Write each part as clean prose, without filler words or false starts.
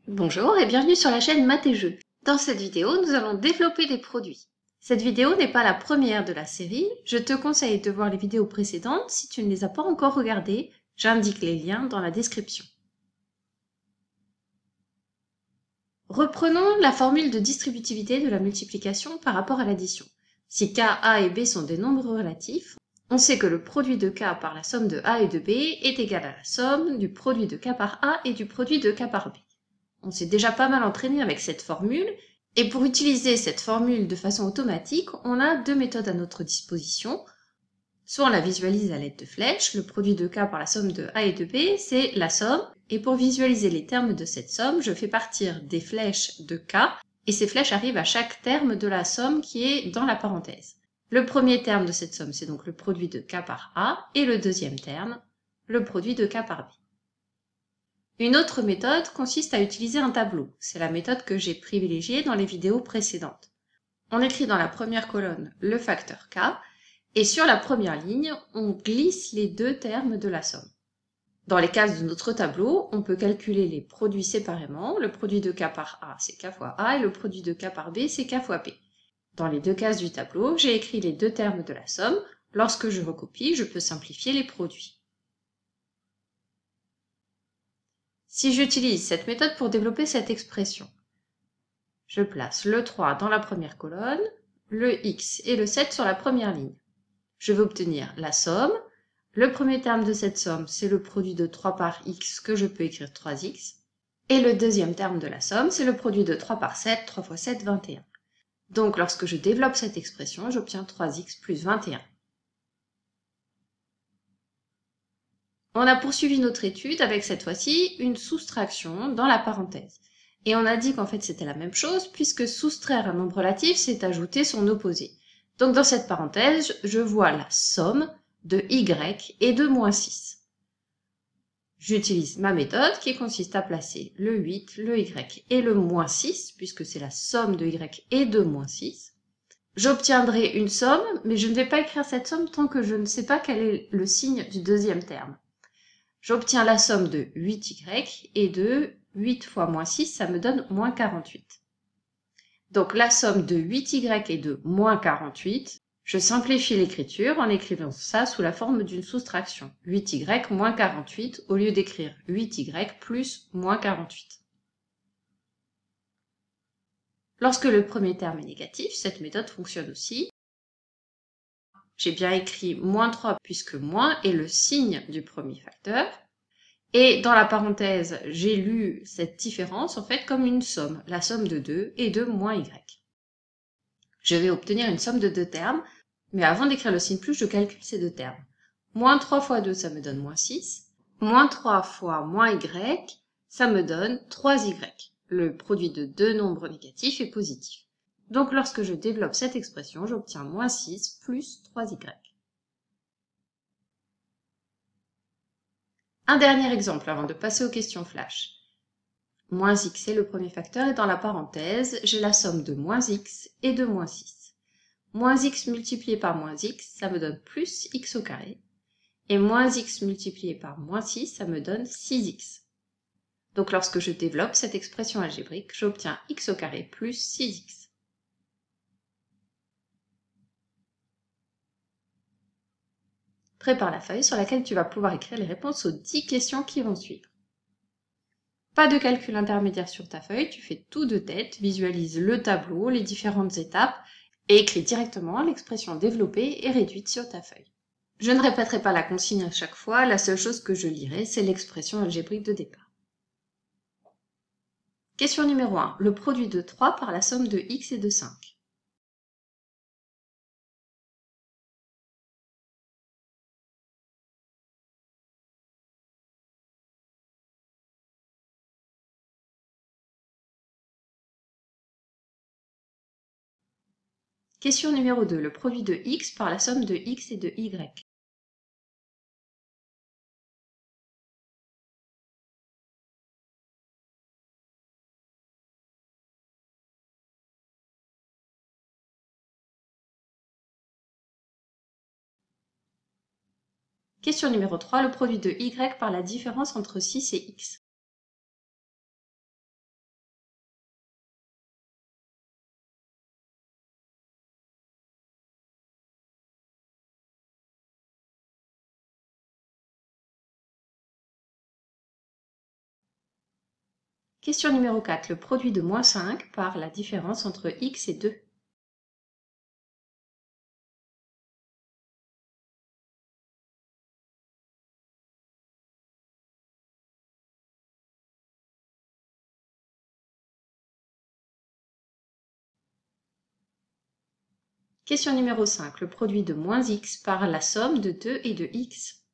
Bonjour et bienvenue sur la chaîne Maths et Jeux. Dans cette vidéo, nous allons développer des produits. Cette vidéo n'est pas la première de la série, je te conseille de voir les vidéos précédentes si tu ne les as pas encore regardées, j'indique les liens dans la description. Reprenons la formule de distributivité de la multiplication par rapport à l'addition. Si k, a et b sont des nombres relatifs, on sait que le produit de k par la somme de a et de b est égal à la somme du produit de k par a et du produit de k par b. On s'est déjà pas mal entraîné avec cette formule, et pour utiliser cette formule de façon automatique, on a deux méthodes à notre disposition. Soit on la visualise à l'aide de flèches, le produit de k par la somme de a et de b, c'est la somme, et pour visualiser les termes de cette somme, je fais partir des flèches de k, et ces flèches arrivent à chaque terme de la somme qui est dans la parenthèse. Le premier terme de cette somme, c'est donc le produit de k par a, et le deuxième terme, le produit de k par b. Une autre méthode consiste à utiliser un tableau. C'est la méthode que j'ai privilégiée dans les vidéos précédentes. On écrit dans la première colonne le facteur k, et sur la première ligne, on glisse les deux termes de la somme. Dans les cases de notre tableau, on peut calculer les produits séparément. Le produit de k par a, c'est k fois a, et le produit de k par b, c'est k fois b. Dans les deux cases du tableau, j'ai écrit les deux termes de la somme. Lorsque je recopie, je peux simplifier les produits. Si j'utilise cette méthode pour développer cette expression, je place le 3 dans la première colonne, le x et le 7 sur la première ligne. Je vais obtenir la somme. Le premier terme de cette somme, c'est le produit de 3 par x que je peux écrire 3x. Et le deuxième terme de la somme, c'est le produit de 3 par 7, 3 fois 7, 21. Donc lorsque je développe cette expression, j'obtiens 3x plus 21. On a poursuivi notre étude avec cette fois-ci une soustraction dans la parenthèse. Et on a dit qu'en fait c'était la même chose puisque soustraire un nombre relatif, c'est ajouter son opposé. Donc dans cette parenthèse, je vois la somme de y et de moins 6. J'utilise ma méthode qui consiste à placer le 8, le y et le moins 6, puisque c'est la somme de y et de moins 6. J'obtiendrai une somme, mais je ne vais pas écrire cette somme tant que je ne sais pas quel est le signe du deuxième terme. J'obtiens la somme de 8y et de 8 fois moins 6, ça me donne moins 48. Donc la somme de 8y et de moins 48, je simplifie l'écriture en écrivant ça sous la forme d'une soustraction. 8y moins 48 au lieu d'écrire 8y plus moins 48. Lorsque le premier terme est négatif, cette méthode fonctionne aussi. J'ai bien écrit moins 3 puisque moins est le signe du premier facteur. Et dans la parenthèse, j'ai lu cette différence en fait comme une somme, la somme de 2 et de moins y. Je vais obtenir une somme de deux termes, mais avant d'écrire le signe plus, je calcule ces deux termes. Moins 3 fois 2, ça me donne moins 6. Moins 3 fois moins y, ça me donne 3y. Le produit de deux nombres négatifs est positif. Donc lorsque je développe cette expression, j'obtiens moins 6 plus 3y. Un dernier exemple avant de passer aux questions flash. Moins x est le premier facteur et dans la parenthèse, j'ai la somme de moins x et de moins 6. Moins x multiplié par moins x, ça me donne plus x au carré. Et moins x multiplié par moins 6, ça me donne 6x. Donc lorsque je développe cette expression algébrique, j'obtiens x au carré plus 6x. Prépare la feuille sur laquelle tu vas pouvoir écrire les réponses aux 10 questions qui vont suivre. Pas de calcul intermédiaire sur ta feuille, tu fais tout de tête, visualise le tableau, les différentes étapes et écris directement l'expression développée et réduite sur ta feuille. Je ne répéterai pas la consigne à chaque fois, la seule chose que je lirai, c'est l'expression algébrique de départ. Question numéro 1. Le produit de 3 par la somme de x et de 5. Question numéro 2. Le produit de x par la somme de x et de y. Question numéro 3. Le produit de y par la différence entre 6 et x. Question numéro 4. Le produit de moins 5 par la différence entre x et 2. Question numéro 5. Le produit de moins x par la somme de 2 et de x.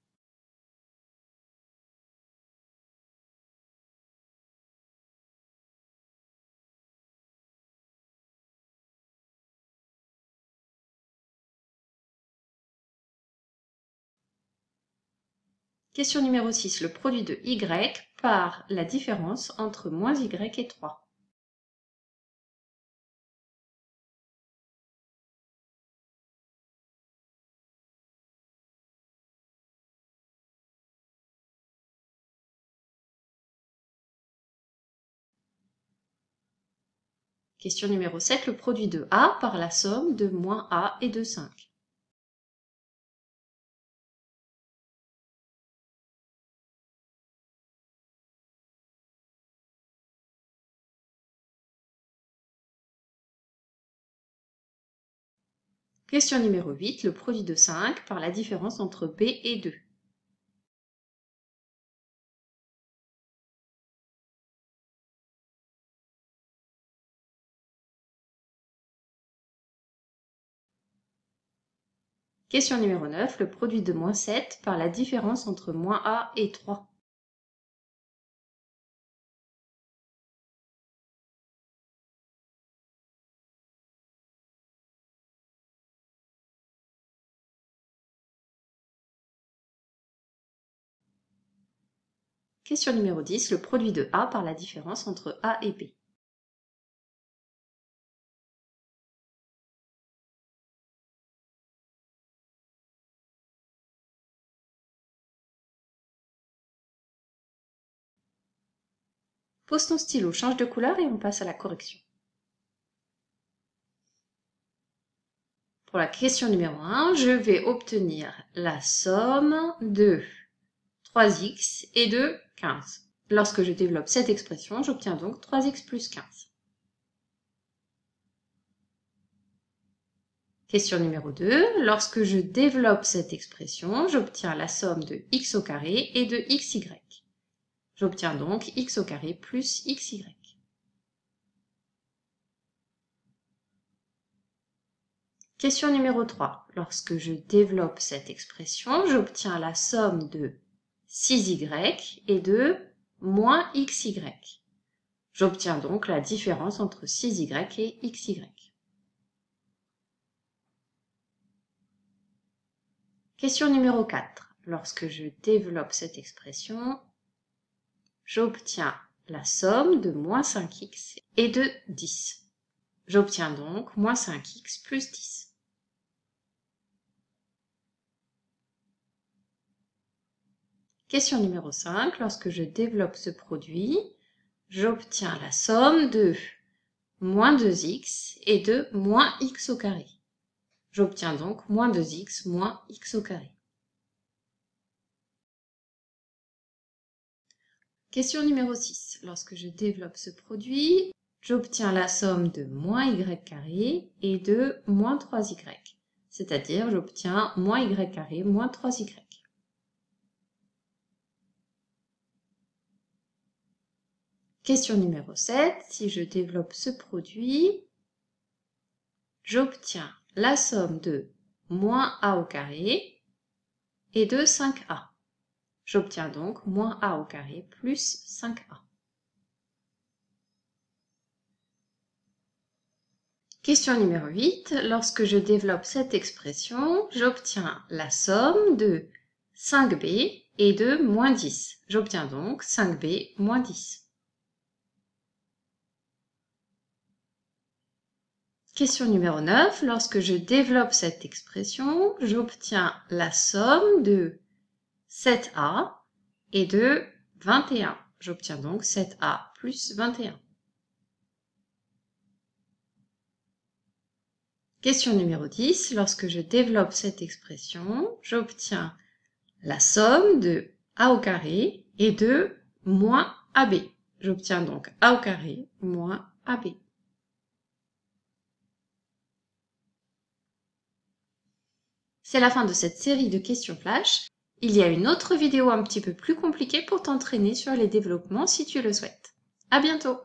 Question numéro 6. Le produit de y par la différence entre moins y et 3. Question numéro 7. Le produit de a par la somme de moins a et de 5. Question numéro 8. Le produit de 5 par la différence entre b et 2. Question numéro 9. Le produit de moins 7 par la différence entre moins a et 3. Question numéro 10. Le produit de a par la différence entre a et b. Pose ton stylo, change de couleur et on passe à la correction. Pour la question numéro 1, je vais obtenir la somme de 3x et de 15. Lorsque je développe cette expression, j'obtiens donc 3x plus 15. Question numéro 2, lorsque je développe cette expression, j'obtiens la somme de x au carré et de xy. J'obtiens donc x au carré plus xy. Question numéro 3. Lorsque je développe cette expression, j'obtiens la somme de 6y et de moins xy. J'obtiens donc la différence entre 6y et xy. Question numéro 4. Lorsque je développe cette expression, j'obtiens la somme de moins 5x et de 10. J'obtiens donc moins 5x plus 10. Question numéro 5. Lorsque je développe ce produit, j'obtiens la somme de moins 2x et de moins x au carré. J'obtiens donc moins 2x moins x au carré. Question numéro 6. Lorsque je développe ce produit, j'obtiens la somme de moins y carré et de moins 3y. C'est-à-dire, j'obtiens moins y carré moins 3y. Question numéro 7. Si je développe ce produit, j'obtiens la somme de moins a au carré et de 5a. J'obtiens donc moins a au carré plus 5a. Question numéro 8. Lorsque je développe cette expression, j'obtiens la somme de 5b et de moins 10. J'obtiens donc 5b moins 10. Question numéro 9. Lorsque je développe cette expression, j'obtiens la somme de 7a et de 21. J'obtiens donc 7a plus 21. Question numéro 10. Lorsque je développe cette expression, j'obtiens la somme de a au carré et de moins ab. J'obtiens donc A au carré moins AB. C'est la fin de cette série de questions flash. Il y a une autre vidéo un petit peu plus compliquée pour t'entraîner sur les développements si tu le souhaites. À bientôt!